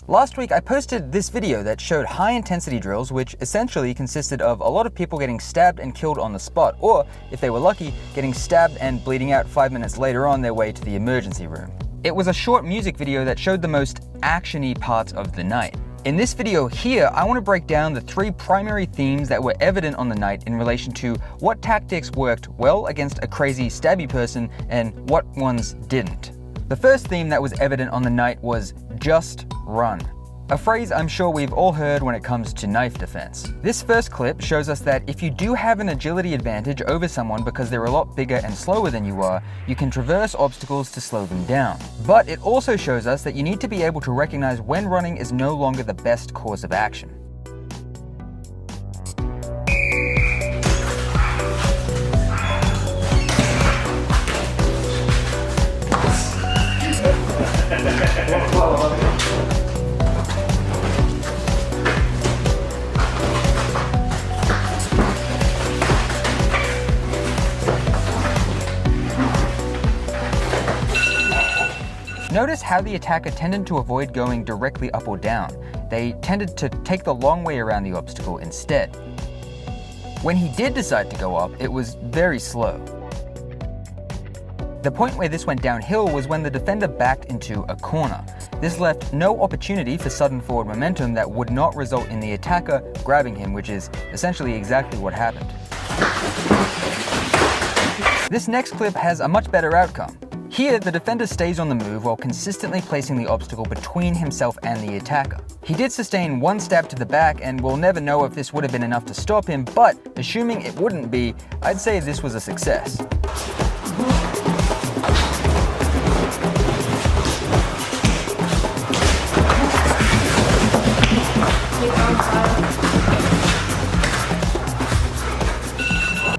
Last week I posted this video that showed high intensity drills, which essentially consisted of a lot of people getting stabbed and killed on the spot, or if they were lucky, getting stabbed and bleeding out 5 minutes later on their way to the emergency room. It was a short music video that showed the most action-y parts of the night. In this video here, I want to break down the 3 primary themes that were evident on the night in relation to what tactics worked well against a crazy stabby person and what ones didn't. The first theme that was evident on the night was just run. A phrase I'm sure we've all heard when it comes to knife defense. This first clip shows us that if you do have an agility advantage over someone because they're a lot bigger and slower than you are, you can traverse obstacles to slow them down. But it also shows us that you need to be able to recognize when running is no longer the best course of action. Notice how the attacker tended to avoid going directly up or down. They tended to take the long way around the obstacle instead. When he did decide to go up, it was very slow. The point where this went downhill was when the defender backed into a corner. This left no opportunity for sudden forward momentum that would not result in the attacker grabbing him, which is essentially exactly what happened. This next clip has a much better outcome. Here, the defender stays on the move while consistently placing the obstacle between himself and the attacker. He did sustain 1 stab to the back, and we'll never know if this would have been enough to stop him, but assuming it wouldn't be, I'd say this was a success.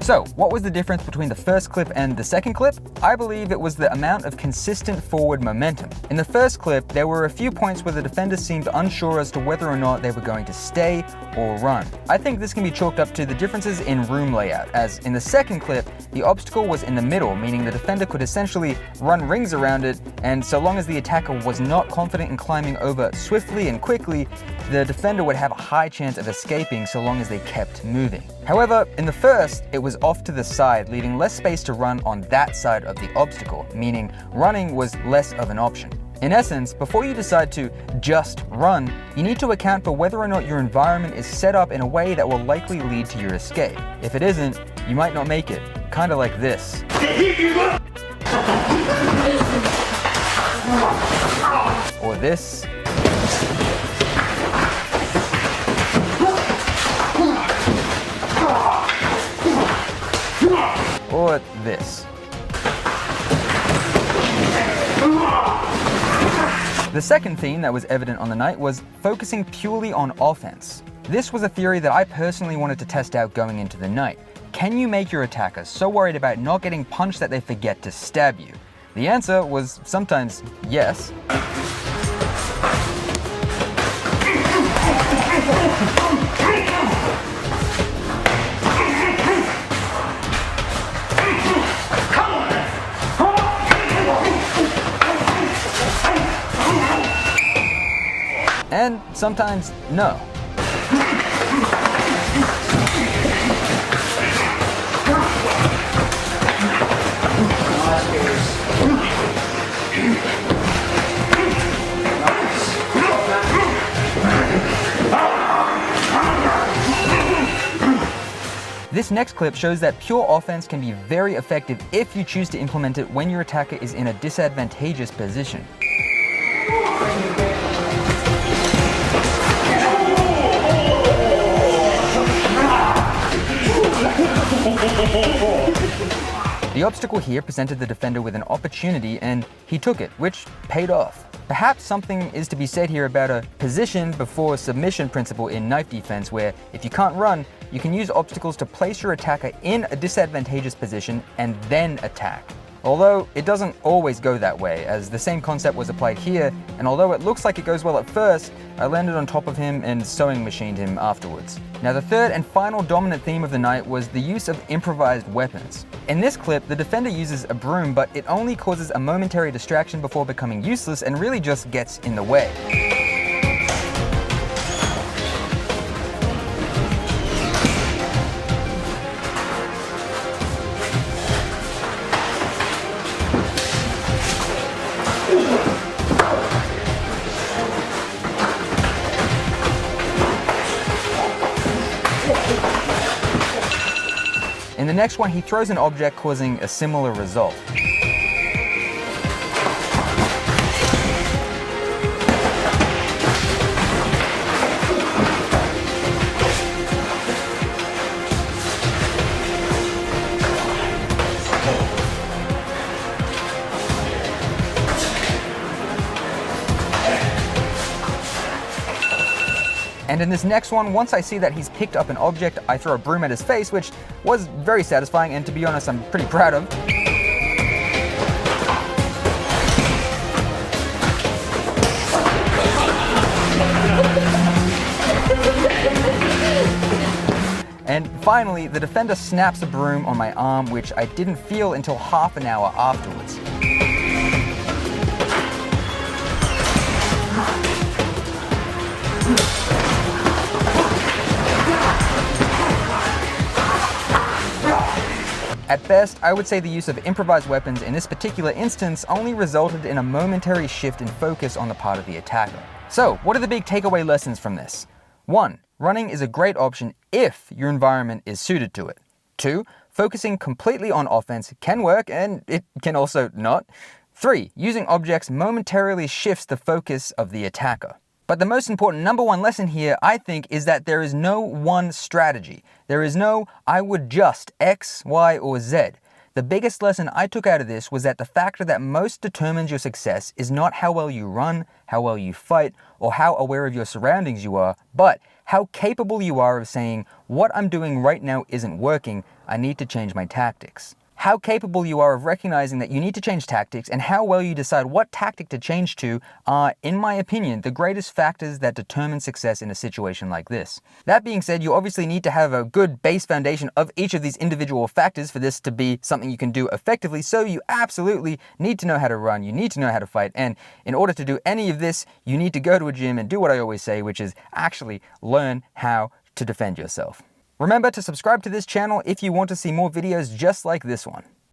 So, what was the difference between the first clip and the second clip? I believe it was the amount of consistent forward momentum. In the first clip, there were a few points where the defender seemed unsure as to whether or not they were going to stay or run. I think this can be chalked up to the differences in room layout, as in the second clip, the obstacle was in the middle, meaning the defender could essentially run rings around it, and so long as the attacker was not confident in climbing over swiftly and quickly, the defender would have a high chance of escaping so long as they kept moving. However, in the first, it was off to the side, leaving less space to run on that side of the obstacle, meaning running was less of an option. In essence, before you decide to just run, you need to account for whether or not your environment is set up in a way that will likely lead to your escape. If it isn't, you might not make it, kinda like this. Or this. Or this. The second theme that was evident on the night was focusing purely on offense. This was a theory that I personally wanted to test out going into the night. Can you make your attacker so worried about not getting punched that they forget to stab you? The answer was sometimes yes. And sometimes no. This next clip shows that pure offense can be very effective if you choose to implement it when your attacker is in a disadvantageous position. The obstacle here presented the defender with an opportunity, and he took it, which paid off. Perhaps something is to be said here about a position before submission principle in knife defense, where if you can't run, you can use obstacles to place your attacker in a disadvantageous position and then attack. Although it doesn't always go that way, as the same concept was applied here, and although it looks like it goes well at first, I landed on top of him and sewing machined him afterwards. Now the third and final dominant theme of the night was the use of improvised weapons. In this clip, the defender uses a broom, but it only causes a momentary distraction before becoming useless and really just gets in the way. In the next one, he throws an object causing a similar result. And in this next one, once I see that he's picked up an object, I throw a broom at his face, which was very satisfying and, to be honest, I'm pretty proud of. And finally, the defender snaps a broom on my arm, which I didn't feel until half an hour afterwards. At best, I would say the use of improvised weapons in this particular instance only resulted in a momentary shift in focus on the part of the attacker. So, what are the big takeaway lessons from this? 1. Running is a great option if your environment is suited to it. 2. Focusing completely on offense can work, and it can also not. 3. Using objects momentarily shifts the focus of the attacker. But the most important number one lesson here, I think, is that there is no one strategy. There is no, I would just X, Y, or Z. The biggest lesson I took out of this was that the factor that most determines your success is not how well you run, how well you fight, or how aware of your surroundings you are, but how capable you are of saying, what I'm doing right now isn't working, I need to change my tactics. How capable you are of recognizing that you need to change tactics and how well you decide what tactic to change to are, in my opinion, the greatest factors that determine success in a situation like this. That being said, you obviously need to have a good base foundation of each of these individual factors for this to be something you can do effectively, so you absolutely need to know how to run, you need to know how to fight, and in order to do any of this, you need to go to a gym and do what I always say, which is actually learn how to defend yourself. Remember to subscribe to this channel if you want to see more videos just like this one.